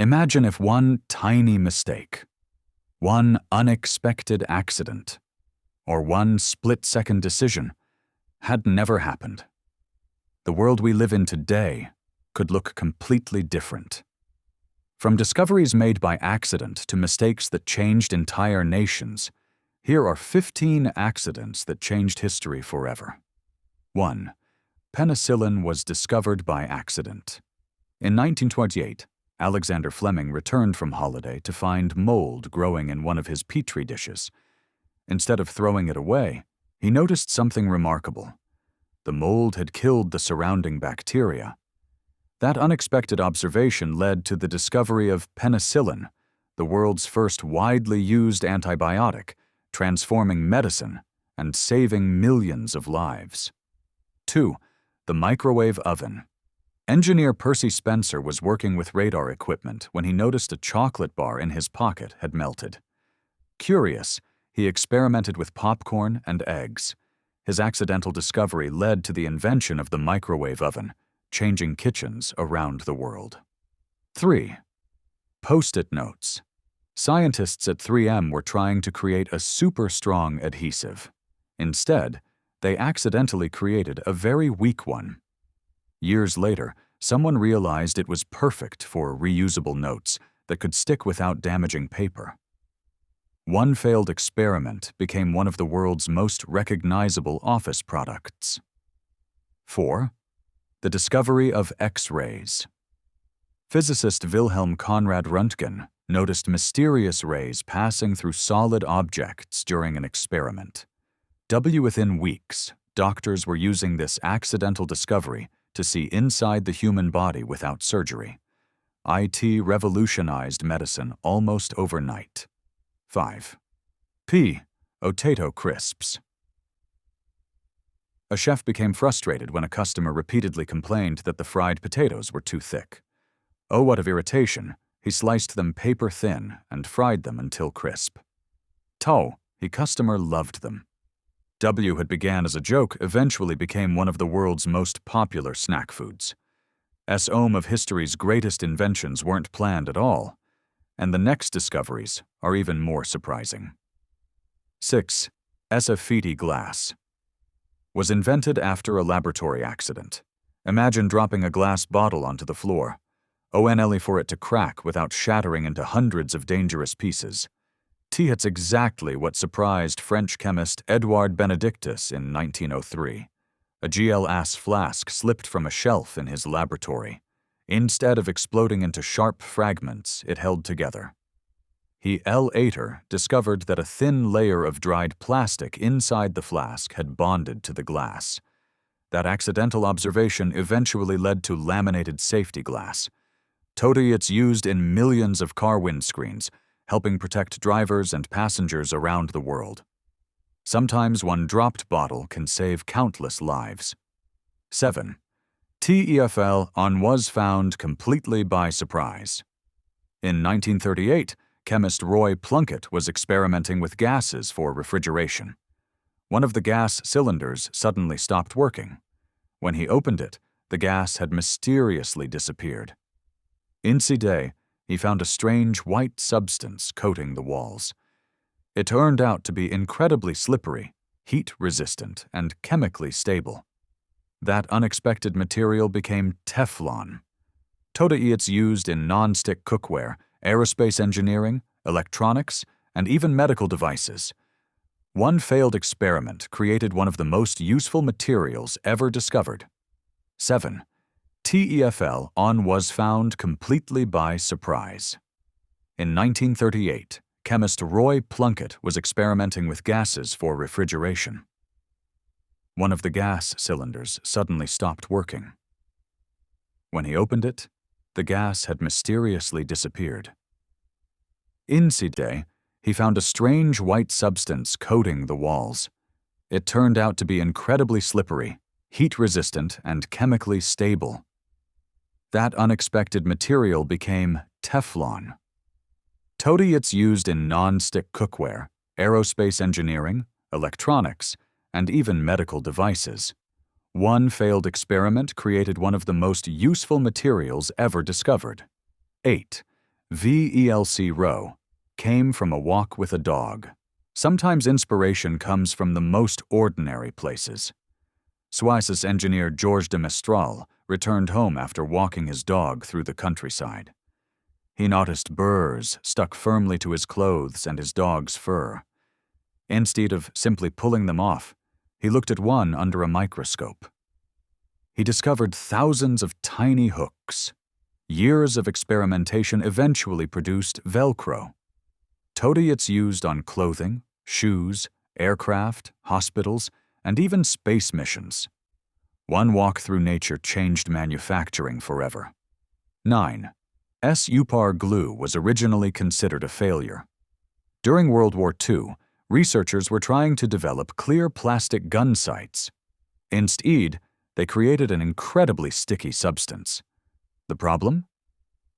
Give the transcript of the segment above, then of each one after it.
Imagine if one tiny mistake, one unexpected accident, or one split-second decision had never happened. The world we live in today could look completely different. From discoveries made by accident to mistakes that changed entire nations, here are 15 accidents that changed history forever. 1. Penicillin was discovered by accident. In 1928, Alexander Fleming returned from holiday to find mold growing in one of his petri dishes. Instead of throwing it away, he noticed something remarkable. The mold had killed the surrounding bacteria. That unexpected observation led to the discovery of penicillin, the world's first widely used antibiotic, transforming medicine and saving millions of lives. 2. The microwave oven. Engineer Percy Spencer was working with radar equipment when he noticed a chocolate bar in his pocket had melted. Curious, he experimented with popcorn and eggs. His accidental discovery led to the invention of the microwave oven, changing kitchens around the world. 3. Post-it notes. Scientists at 3M were trying to create a super strong adhesive. Instead, they accidentally created a very weak one. Years later, someone realized it was perfect for reusable notes that could stick without damaging paper. One failed experiment became one of the world's most recognizable office products. 4. The discovery of X-rays. Physicist Wilhelm Conrad Röntgen noticed mysterious rays passing through solid objects during an experiment. Within weeks, doctors were using this accidental discovery to see inside the human body without surgery. IT revolutionized medicine almost overnight. 5. Potato crisps. A chef became frustrated when a customer repeatedly complained that the fried potatoes were too thick. Oh, out of irritation, he sliced them paper thin and fried them until crisp. The customer loved them. Had began as a joke eventually became one of the world's most popular snack foods. Some of history's greatest inventions weren't planned at all, and the next discoveries are even more surprising. 6. Esafiti glass. Was invented after a laboratory accident. Imagine dropping a glass bottle onto the floor, only for it to crack without shattering into hundreds of dangerous pieces. It's exactly what surprised French chemist Edouard Benedictus in 1903. A glass flask slipped from a shelf in his laboratory. Instead of exploding into sharp fragments, it held together. He later discovered that a thin layer of dried plastic inside the flask had bonded to the glass. That accidental observation eventually led to laminated safety glass. It's used in millions of car windscreens, helping protect drivers and passengers around the world. Sometimes one dropped bottle can save countless lives. 7. TEFL was found completely by surprise. In 1938, chemist Roy Plunkett was experimenting with gases for refrigeration. One of the gas cylinders suddenly stopped working. When he opened it, the gas had mysteriously disappeared. Instead, he found a strange white substance coating the walls. It turned out to be incredibly slippery, heat-resistant, and chemically stable. That unexpected material became Teflon. It's used in non-stick cookware, aerospace engineering, electronics, and even medical devices. One failed experiment created one of the most useful materials ever discovered. 7. TEFL was found completely by surprise. In 1938, chemist Roy Plunkett was experimenting with gases for refrigeration. One of the gas cylinders suddenly stopped working. When he opened it, the gas had mysteriously disappeared. Instead, he found a strange white substance coating the walls. It turned out to be incredibly slippery, heat-resistant, and chemically stable. That unexpected material became Teflon. It's used in non-stick cookware, aerospace engineering, electronics, and even medical devices. One failed experiment created one of the most useful materials ever discovered. 8. VELC row came from a walk with a dog. Sometimes inspiration comes from the most ordinary places. Suisse's engineer Georges de Mestral returned home after walking his dog through the countryside. He noticed burrs stuck firmly to his clothes and his dog's fur. Instead of simply pulling them off, he looked at one under a microscope. He discovered thousands of tiny hooks. Years of experimentation eventually produced Velcro. Today it's used on clothing, shoes, aircraft, hospitals, and even space missions. One walk through nature changed manufacturing forever. 9. S-UPAR glue was originally considered a failure. During World War II, researchers were trying to develop clear plastic gun sights. Instead, they created an incredibly sticky substance. The problem?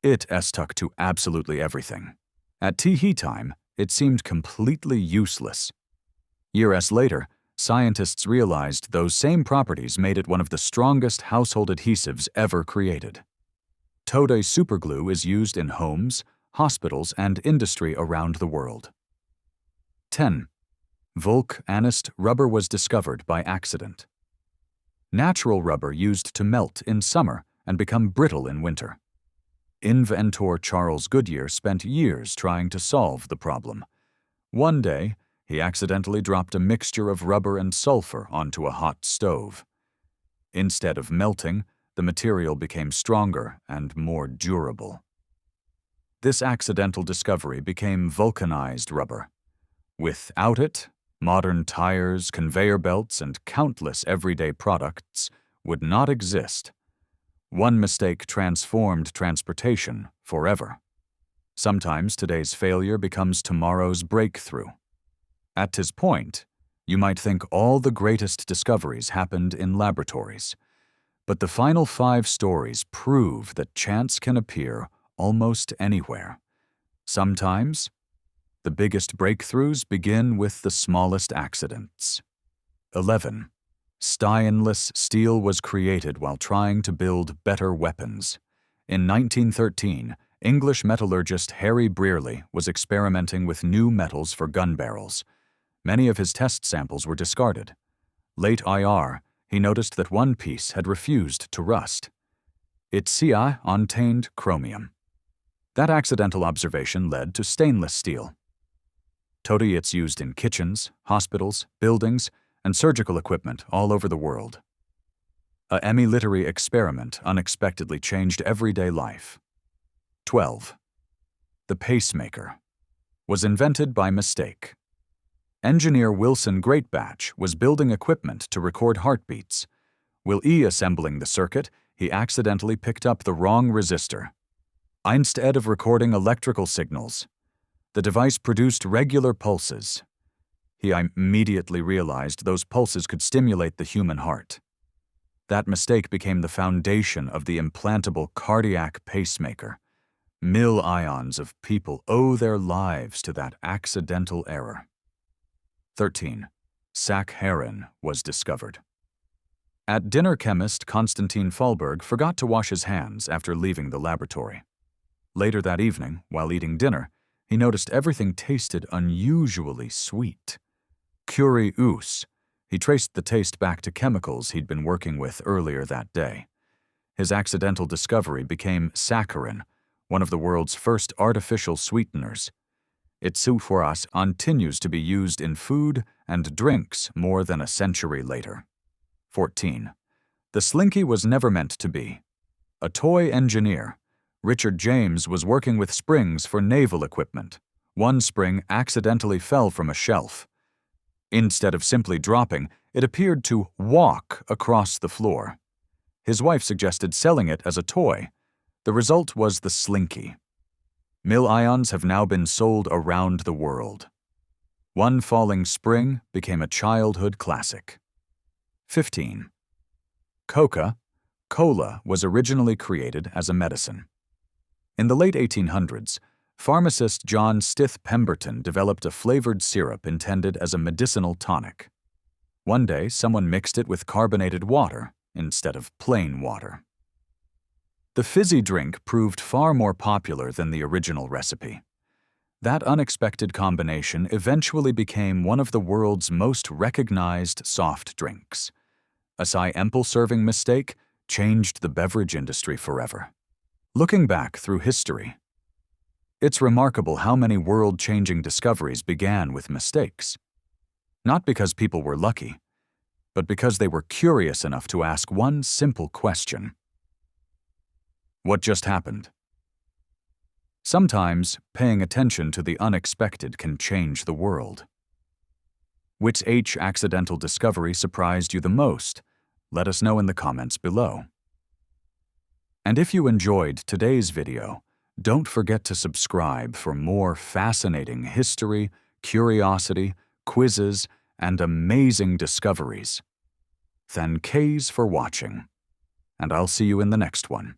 It stuck to absolutely everything. At TE time, it seemed completely useless. Years later, scientists realized those same properties made it one of the strongest household adhesives ever created. Today superglue is used in homes, hospitals, and industry around the world. 10. Vulcanist rubber was discovered by accident. Natural rubber used to melt in summer and become brittle in winter. Inventor Charles Goodyear spent years trying to solve the problem. One day, he accidentally dropped a mixture of rubber and sulfur onto a hot stove. Instead of melting, the material became stronger and more durable. This accidental discovery became vulcanized rubber. Without it, modern tires, conveyor belts, and countless everyday products would not exist. One mistake transformed transportation forever. Sometimes today's failure becomes tomorrow's breakthrough. At this point, you might think all the greatest discoveries happened in laboratories. But the final 5 stories prove that chance can appear almost anywhere. Sometimes, the biggest breakthroughs begin with the smallest accidents. 11. Stainless steel was created while trying to build better weapons. In 1913, English metallurgist Harry Brearley was experimenting with new metals for gun barrels. Many of his test samples were discarded. Late IR, he noticed that one piece had refused to rust. It contained chromium. That accidental observation led to stainless steel. Today it's used in kitchens, hospitals, buildings, and surgical equipment all over the world. A military experiment unexpectedly changed everyday life. 12. The pacemaker was invented by mistake. Engineer Wilson Greatbatch was building equipment to record heartbeats. While assembling the circuit, he accidentally picked up the wrong resistor. Instead of recording electrical signals, the device produced regular pulses. He immediately realized those pulses could stimulate the human heart. That mistake became the foundation of the implantable cardiac pacemaker. Millions of people owe their lives to that accidental error. 13. Saccharin was discovered. At dinner, chemist Konstantin Fahlberg forgot to wash his hands after leaving the laboratory. Later that evening, while eating dinner, he noticed everything tasted unusually sweet. Curious, he traced the taste back to chemicals he'd been working with earlier that day. His accidental discovery became saccharin, one of the world's first artificial sweeteners. Its sulfurous continues to be used in food and drinks more than a century later. 14. The slinky was never meant to be. A toy engineer, Richard James was working with springs for naval equipment. One spring accidentally fell from a shelf. Instead of simply dropping, it appeared to walk across the floor. His wife suggested selling it as a toy. The result was the slinky. Millions have now been sold around the world. One falling spring became a childhood classic. 15. Coca-Cola was originally created as a medicine. In the late 1800s, pharmacist John Stith Pemberton developed a flavored syrup intended as a medicinal tonic. One day, someone mixed it with carbonated water instead of plain water. The fizzy drink proved far more popular than the original recipe. That unexpected combination eventually became one of the world's most recognized soft drinks. A ample serving mistake changed the beverage industry forever. Looking back through history, it's remarkable how many world-changing discoveries began with mistakes. Not because people were lucky, but because they were curious enough to ask one simple question. What just happened? Sometimes, paying attention to the unexpected can change the world. Which accidental discovery surprised you the most? Let us know in the comments below. And if you enjoyed today's video, don't forget to subscribe for more fascinating history, curiosity, quizzes, and amazing discoveries. Thanks for watching, and I'll see you in the next one.